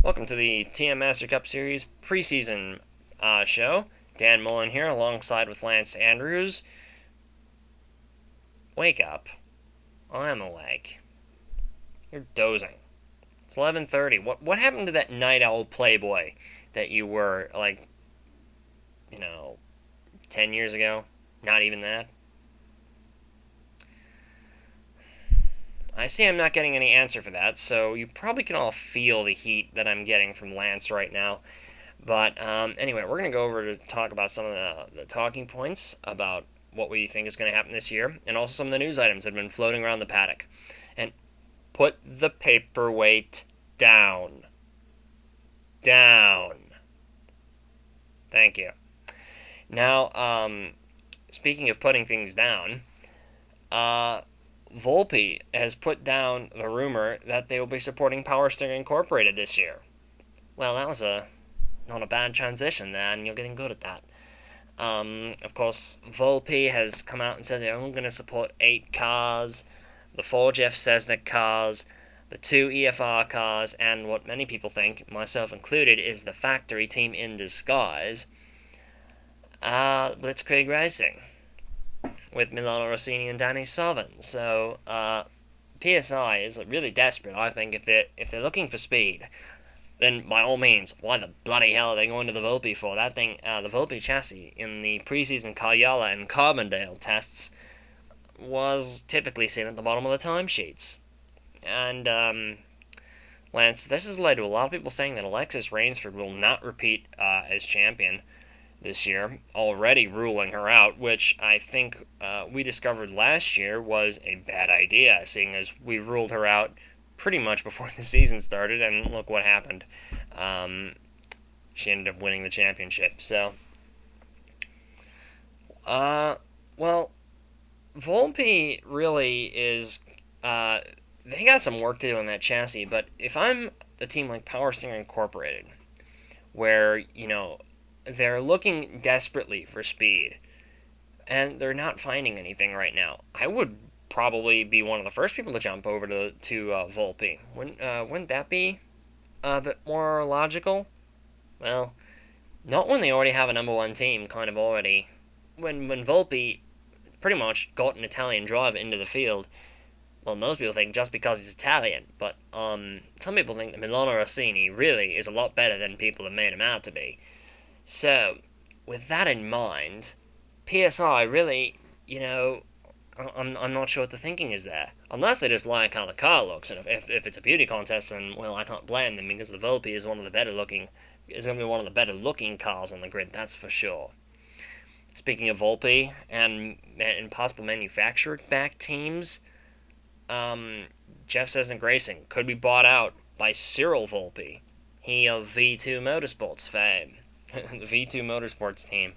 Welcome to the TM Master Cup Series preseason show. Dan Mullen here, alongside with Lance Andrews. Wake up! I'm awake. You're dozing. It's 11:30. What happened to that night owl playboy that you were 10 years ago? Not even that. I see I'm not getting any answer for that, so you probably can all feel the heat that I'm getting from Lance right now. But anyway, we're going to go over to talk about some of the talking points about what we think is going to happen this year, and also some of the news items that have been floating around the paddock. And put the paperweight down. Down. Thank you. Now, speaking of putting things down, Vulpi has put down the rumor that they will be supporting Power Steering Incorporated this year. Well, that was not a bad transition there, and you're getting good at that. Of course, Vulpi has come out and said they're only going to support 8 cars, the 4 Jeff Cessna cars, the 2 EFR cars, and what many people think, myself included, is the factory team in disguise, Blitzkrieg Racing, with Milano Rossini and Danny Sullivan. So PSI is really desperate, I think, if they're looking for speed. Then by all means, why the bloody hell are they going to the Vulpi for? That thing, the Vulpi chassis in the preseason Kalyala and Carbondale tests was typically seen at the bottom of the timesheets. And Lance, this has led to a lot of people saying that Alexis Rainsford will not repeat as champion this year, already ruling her out, which I think we discovered last year was a bad idea, seeing as we ruled her out pretty much before the season started, and look what happened. She ended up winning the championship. So, well, Volpe really is, they got some work to do on that chassis, but if I'm a team like Power Steering Incorporated, where, they're looking desperately for speed, and they're not finding anything right now, I would probably be one of the first people to jump over to Vulpi. Wouldn't that be a bit more logical? Well, not when they already have a number one team, kind of already. When Vulpi pretty much got an Italian driver into the field, well, most people think just because he's Italian, but some people think that Milano Rossini really is a lot better than people have made him out to be. So, with that in mind, PSI really, I'm not sure what the thinking is there. Unless they just like how the car looks, and if it's a beauty contest, then, well, I can't blame them, because the Vulpi is going to be one of the better looking cars on the grid, that's for sure. Speaking of Vulpi and possible manufacturer-backed teams, Jeff Cessna Racing could be bought out by Cyril Vulpi, he of V2 Motorsports fame. The V2 Motorsports team.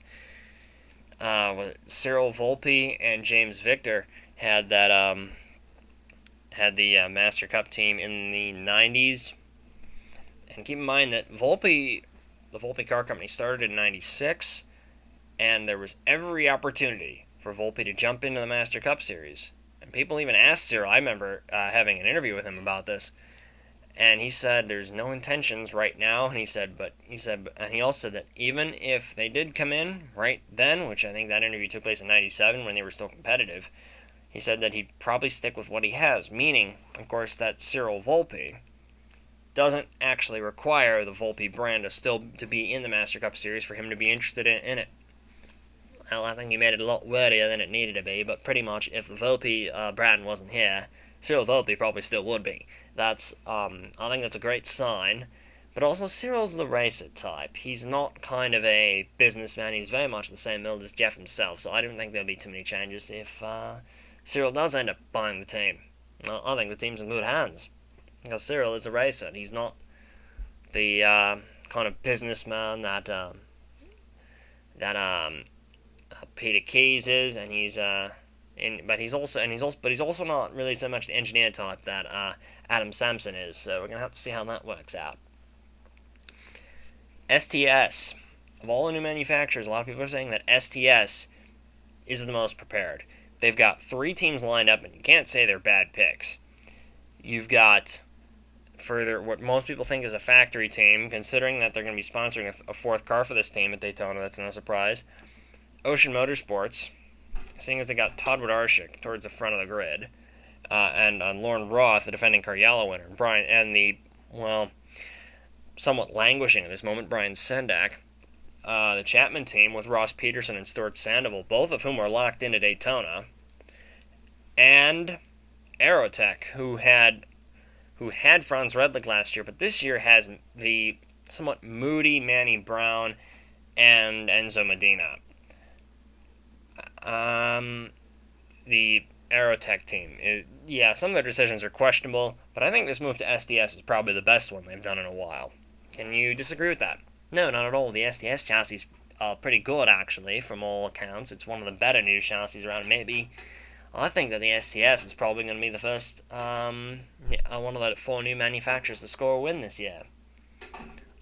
Cyril Vulpi and James Victor had the Master Cup team in the 90s. And keep in mind that the Vulpi Car Company started in 96, and there was every opportunity for Vulpi to jump into the Master Cup Series. And people even asked Cyril, I remember having an interview with him about this, and he said there's no intentions right now, and he also said that even if they did come in right then, which I think that interview took place in 97 when they were still competitive, he said that he'd probably stick with what he has, meaning, of course, that Cyril Vulpi doesn't actually require the Vulpi brand to be in the Master Cup Series for him to be interested in it. Well, I think he made it a lot wordier than it needed to be, but pretty much if the Vulpi brand wasn't here, Cyril Vulpi probably still would be. I think that's a great sign. But also, Cyril's the racer type. He's not kind of a businessman. He's very much the same mold as Jeff himself, so I don't think there'll be too many changes if Cyril does end up buying the team. Well, I think the team's in good hands, because Cyril is a racer. He's not the kind of businessman that Peter Keys is, and but he's also not really so much the engineer type that Adam Sampson is. So we're gonna have to see how that works out. STS, of all the new manufacturers, a lot of people are saying that STS is the most prepared. They've got 3 teams lined up, and you can't say they're bad picks. You've got further what most people think is a factory team, considering that they're going to be sponsoring a fourth car for this team at Daytona. That's no surprise. Ocean Motorsports, seeing as they got Todd Wodarczyk towards the front of the grid, and Lauren Roth, the defending Carriello winner, Brian, and the, well, somewhat languishing at this moment, Brian Sendak. The Chapman team with Ross Peterson and Stuart Sandoval, both of whom are locked into Daytona, and Aerotech, who had Franz Redlich last year, but this year has the somewhat moody Manny Brown and Enzo Medina. The Aerotech team, some of their decisions are questionable, but I think this move to SDS is probably the best one they've done in a while. Can you disagree with that? No, not at all. The SDS chassis is pretty good, actually, from all accounts. It's one of the better new chassis around, maybe. I think that the STS is probably going to be the first one of the 4 new manufacturers to score a win this year.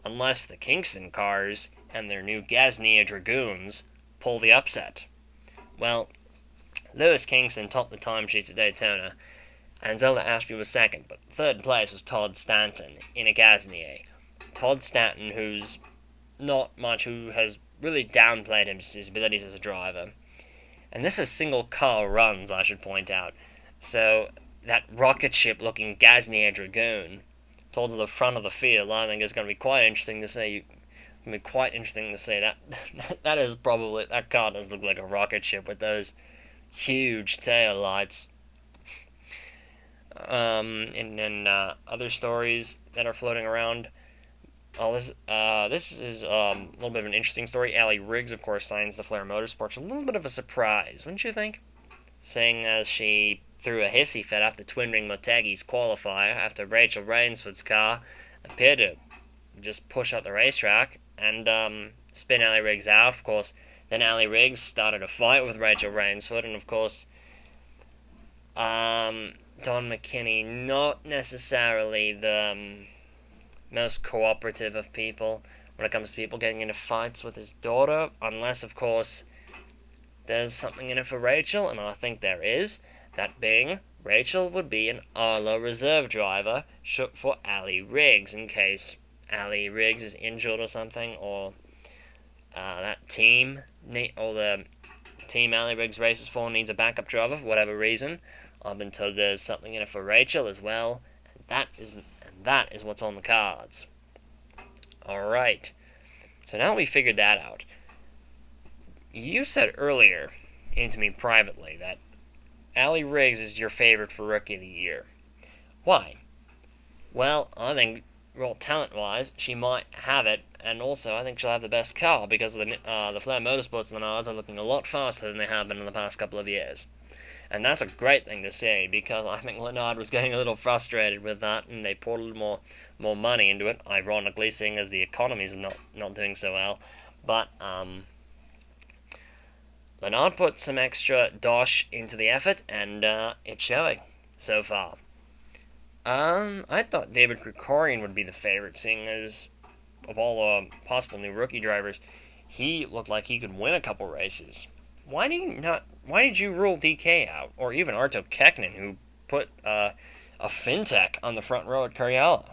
Unless the Kingston cars and their new Gaznia Dragoons pull the upset. Well, Lewis Kingston topped the timesheets at Daytona, and Zelda Ashby was second, but third place was Todd Stanton in a Gaznia. Todd Stanton, who has really downplayed his abilities as a driver. And this is single car runs, I should point out. So that rocket ship looking Gaznia Dragoon towards the front of the field, I think is going to be quite interesting to see. That is probably, that car does look like a rocket ship with those huge tail lights. And other stories that are floating around. This is a little bit of an interesting story. Allie Riggs, of course, signs the Flair Motorsports. A little bit of a surprise, wouldn't you think? Seeing as she threw a hissy fit after Twin Ring Motegi's qualifier after Rachel Rainsford's car appeared to just push out the racetrack and spin Allie Riggs out. Of course, then Allie Riggs started a fight with Rachel Rainsford, and of course, Don McKinney, not necessarily the most cooperative of people when it comes to people getting into fights with his daughter, unless, of course, there's something in it for Rachel, and I think there is. That being, Rachel would be an RROL reserve driver for Allie Riggs in case Allie Riggs is injured or something, or that team, or the team Allie Riggs races for needs a backup driver for whatever reason. I've been told there's something in it for Rachel as well, and that is what's on the cards. Alright, so now we figured that out. You said earlier, to me privately, that Allie Riggs is your favorite for Rookie of the Year. Why? Well, I think, talent-wise, she might have it, and also I think she'll have the best car, because the Flair Motorsports Lenards are looking a lot faster than they have been in the past couple of years. And that's a great thing to see, because I think Lenard was getting a little frustrated with that, and they poured a little more money into it, ironically, seeing as the economy's not doing so well. But Lenard put some extra dosh into the effort, and it's showing so far. I thought David Krikorian would be the favorite, seeing as of all the possible new rookie drivers, he looked like he could win a couple races. Why did you rule DK out, or even Arto Keknin, who put a fintech on the front row at Carriello?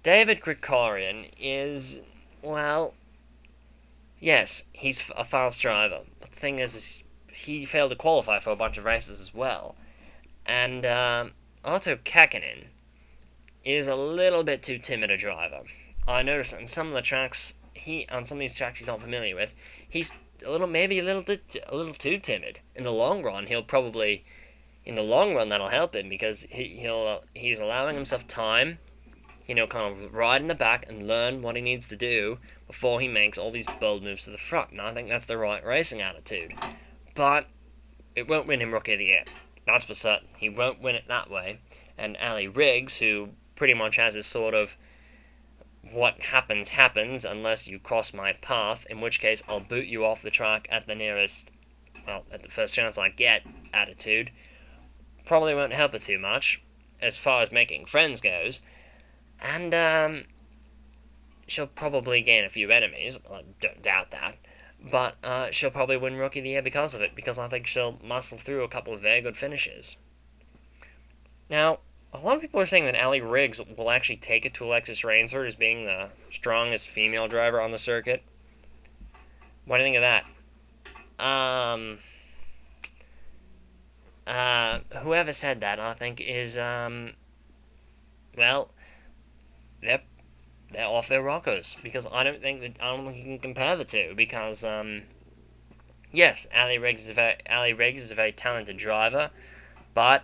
David Krikorian is, well, yes, he's a fast driver. But the thing is he failed to qualify for a bunch of races as well. And Arto Keknin is a little bit too timid a driver. I noticed on some of the tracks, on some of these tracks he's not familiar with, he's maybe a little too timid. In the long run, that'll help him, because he's allowing himself time, kind of ride in the back and learn what he needs to do before he makes all these bold moves to the front. And I think that's the right racing attitude. But it won't win him Rookie of the Year. That's for certain. He won't win it that way. And Allie Riggs, who pretty much has this sort of what happens unless you cross my path, in which case I'll boot you off the track at the first chance I get attitude, probably won't help it too much as far as making friends goes, and she'll probably gain a few enemies. I don't doubt that, but she'll probably win Rookie of the Year because of it, because I think she'll muscle through a couple of very good finishes. Now, a lot of people are saying that Allie Riggs will actually take it to Alexis Rainsford as being the strongest female driver on the circuit. What do you think of that? Whoever said that, I think, is, well, they're off their rockers, because I don't think you can compare the two, because, yes, Allie Riggs is a very talented driver, but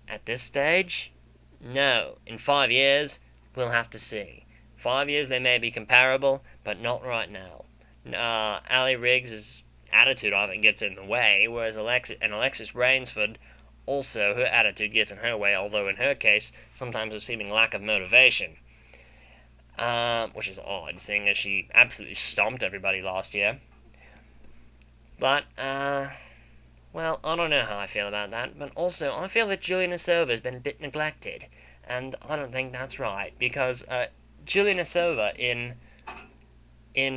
at this stage, no. In 5 years, we'll have to see. 5 years they may be comparable, but not right now. Allie Riggs' attitude, I think, gets in the way, whereas Alexis Rainsford, also, her attitude gets in her way, although in her case, sometimes a seeming lack of motivation. Which is odd, seeing as she absolutely stomped everybody last year. But, well, I don't know how I feel about that, but also, I feel that Julia Nesova has been a bit neglected, and I don't think that's right, because, Julia Nesova in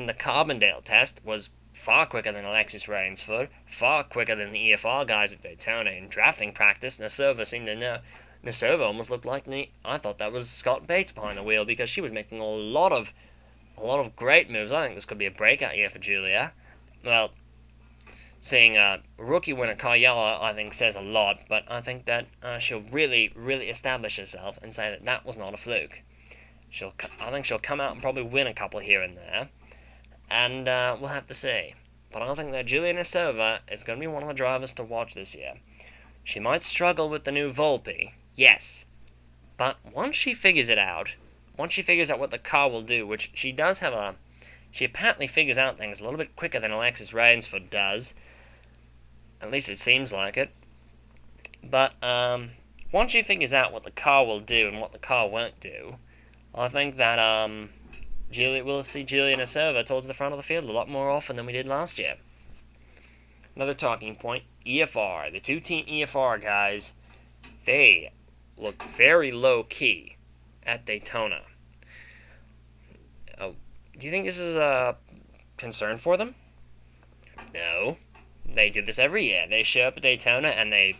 the Carbondale test was far quicker than Alexis Rainsford, far quicker than the EFR guys at Daytona in drafting practice. Nesova almost looked like I thought that was Scott Bates behind the wheel, because she was making a lot of great moves. I think this could be a breakout year for Julia. Well, seeing a rookie win a car yellow, I think, says a lot, but I think that she'll really, really establish herself and say that was not a fluke. I think she'll come out and probably win a couple here and there, and we'll have to see. But I think that Julia Nesova is going to be one of the drivers to watch this year. She might struggle with the new Vulpi, yes, but once she figures out what the car will do, which she does have she apparently figures out things a little bit quicker than Alexis Rainsford does. At least it seems like it. But once she figures out what the car will do and what the car won't do, I think that we'll see Julia Nesova towards the front of the field a lot more often than we did last year. Another talking point, EFR. The two-team EFR guys, they look very low-key at Daytona. Do you think this is a concern for them? No. They do this every year. They show up at Daytona and they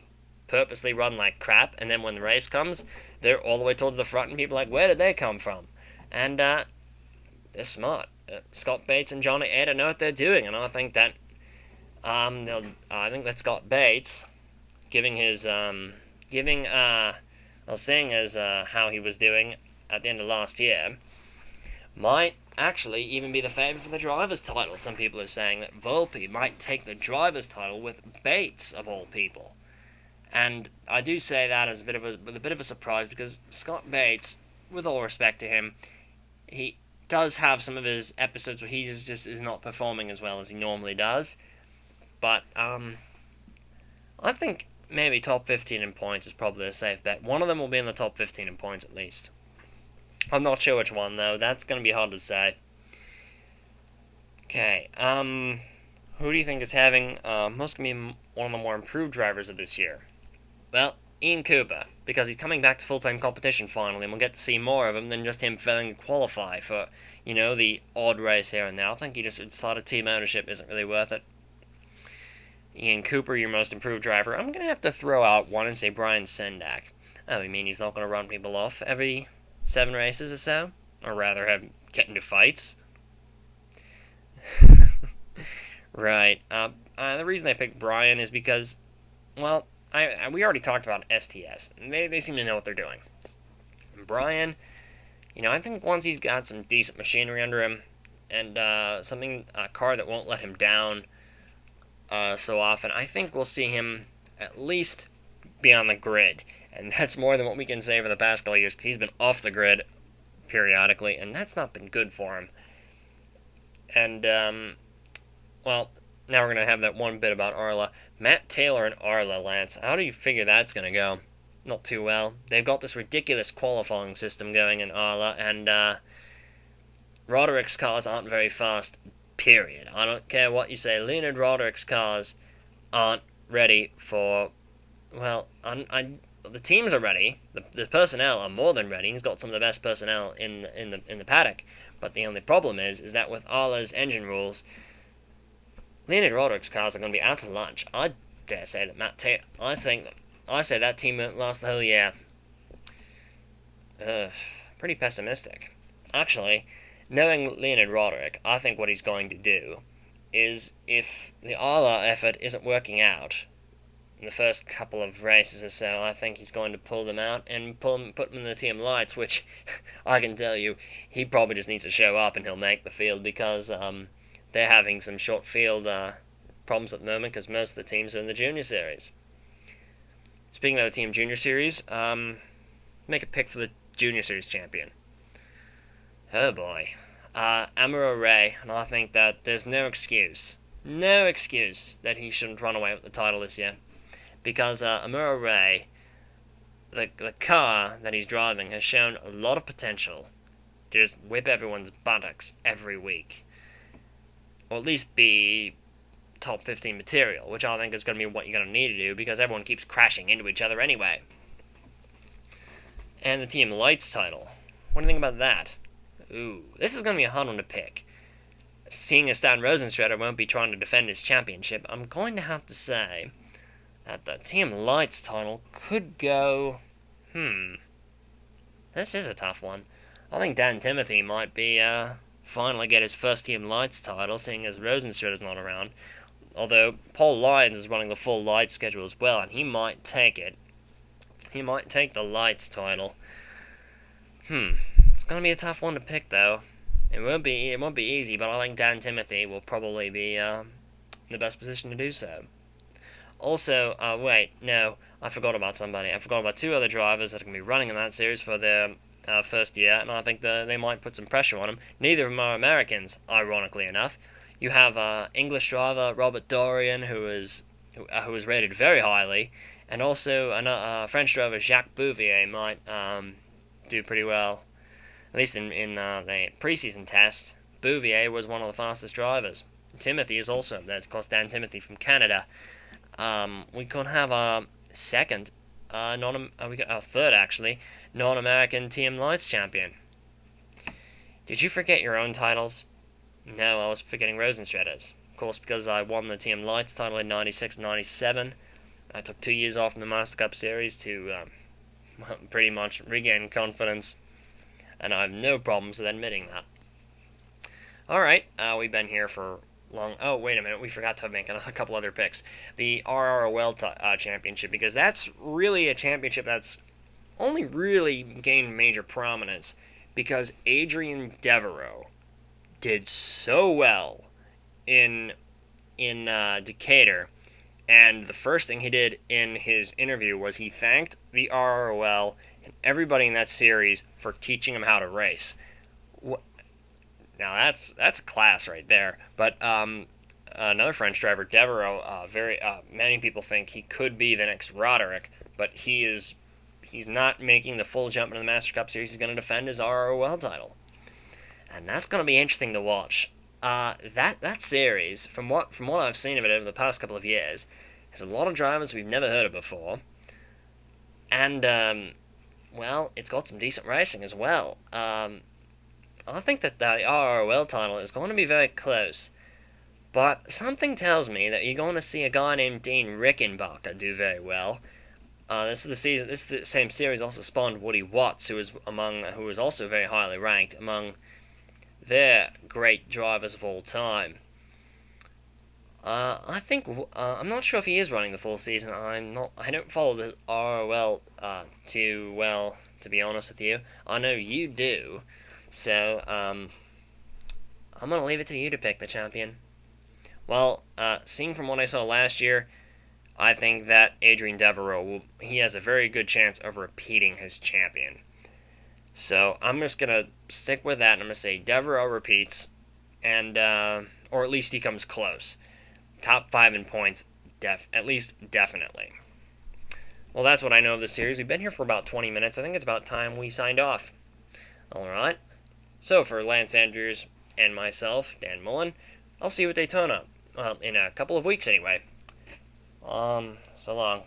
purposely run like crap, and then when the race comes, they're all the way towards the front, and people are like, where did they come from? And they're smart. Scott Bates and Johnny Ada know what they're doing, and I think that Scott Bates, seeing as how he was doing at the end of last year, might actually even be the favourite for the driver's title. Some people are saying that Vulpi might take the driver's title with Bates, of all people. And I do say that as a bit of a surprise, because Scott Bates, with all respect to him, he does have some of his episodes where he is not performing as well as he normally does. But I think maybe top 15 in points is probably a safe bet. One of them will be in the top 15 in points at least. I'm not sure which one, though. That's going to be hard to say. Okay, who do you think is having most going to be one of the more improved drivers of this year? Well, Ian Cooper, because he's coming back to full-time competition finally, and we'll get to see more of him than just him failing to qualify for, the odd race here and there. I think he just decided team ownership isn't really worth it. Ian Cooper, your most improved driver. I'm going to have to throw out one and say Brian Sendak. Oh, you mean he's not going to run people off every 7 races or so? Or rather, get into fights? Right. The reason I picked Brian is because, well, we already talked about STS. They seem to know what they're doing. And Brian, I think once he's got some decent machinery under him, and a car that won't let him down so often, I think we'll see him at least be on the grid. And that's more than what we can say for the past couple of years, because he's been off the grid periodically, and that's not been good for him. And, well, now we're going to have that one bit about Arla. Matt Taylor and Arla, Lance. How do you figure that's going to go? Not too well. They've got this ridiculous qualifying system going in Arla, and Roderick's cars aren't very fast, period. I don't care what you say. Leonard Roderick's cars aren't ready for, well, the teams are ready. The personnel are more than ready. He's got some of the best personnel in the paddock. But the only problem is that with Arla's engine rules, Leonard Roderick's cars are going to be out to lunch. I dare say that I say that team won't last the whole year. Ugh, pretty pessimistic. Actually, knowing Leonid Roderick, I think what he's going to do is if the all-out effort isn't working out in the first couple of races or so, I think he's going to pull them out and put them in the team lights, which I can tell you, he probably just needs to show up and he'll make the field because they're having some short field problems at the moment because most of the teams are in the junior series. Speaking of the team junior series, make a pick for the junior series champion. Oh boy. RROL, and I think that there's no excuse that he shouldn't run away with the title this year. Because RROL, the car that he's driving has shown a lot of potential to just whip everyone's buttocks every week. Or at least be top 15 material, which I think is going to be what you're going to need to do because everyone keeps crashing into each other anyway. And the Team Lights title. What do you think about that? Ooh, this is going to be a hard one to pick. Seeing as Stan Rosenstrutter won't be trying to defend his championship, I'm going to have to say that the Team Lights title could go... This is a tough one. I think Dan Timothy might be, finally get his first Team Lights title, seeing as Rosenstrutter's not around. Although, Paul Lyons is running the full Lights schedule as well, and he might take it. He might take the Lights title. It's going to be a tough one to pick, though. It won't be easy, but I think Dan Timothy will probably be in the best position to do so. Also, wait, no, I forgot about somebody. I forgot about two other drivers that are going to be running in that series for their first year, and I think they might put some pressure on them. Neither of them are Americans, ironically enough. You have English driver Robert Dorian, who was rated very highly, and also French driver Jacques Bouvier might do pretty well. At least in the preseason test, Bouvier was one of the fastest drivers. Timothy is also there. Of course, Dan Timothy from Canada. We could have a second, we got a third actually, non-American Team Lights champion. Did you forget your own titles? No, I was forgetting Rosenstrutter's. Of course, because I won the Team Lights title in 96 and 97. I took 2 years off from the Master Cup Series to pretty much regain confidence, and I have no problems with admitting that. Alright, we've been here for long... Oh, wait a minute, we forgot to make a couple other picks. The RROL championship, because that's really a championship that's only really gained major prominence because Adrian Devereaux did so well in Decatur, and the first thing he did in his interview was he thanked the RROL and everybody in that series for teaching him how to race. Now that's class right there. But another French driver, Devereaux, many people think he could be the next Roderick, but he's not making the full jump into the Master Cup Series. He's going to defend his RROL title, and that's going to be interesting to watch. That series, from what I've seen of it over the past couple of years, has a lot of drivers we've never heard of before, and well, it's got some decent racing as well. I think that the RROL title is going to be very close, but something tells me that you're going to see a guy named Dean Rickenbacker do very well. This is the same series also spawned Woody Watts, who was also very highly ranked among their great drivers of all time. I think I'm not sure if he is running the full season. I don't follow the RROL too well, to be honest with you. I know you do, so I'm gonna leave it to you to pick the champion. Well, seeing from what I saw last year, I think that Adrian Devereaux he has a very good chance of repeating his champion. So I'm just gonna stick with that, and I'm gonna say Devereaux repeats, and or at least he comes close. Top 5 in points, at least definitely. Well, that's what I know of the series. We've been here for about 20 minutes. I think it's about time we signed off. Alright. So for Lance Andrews and myself, Dan Mullen, I'll see you at Daytona. Well, in a couple of weeks anyway. So long.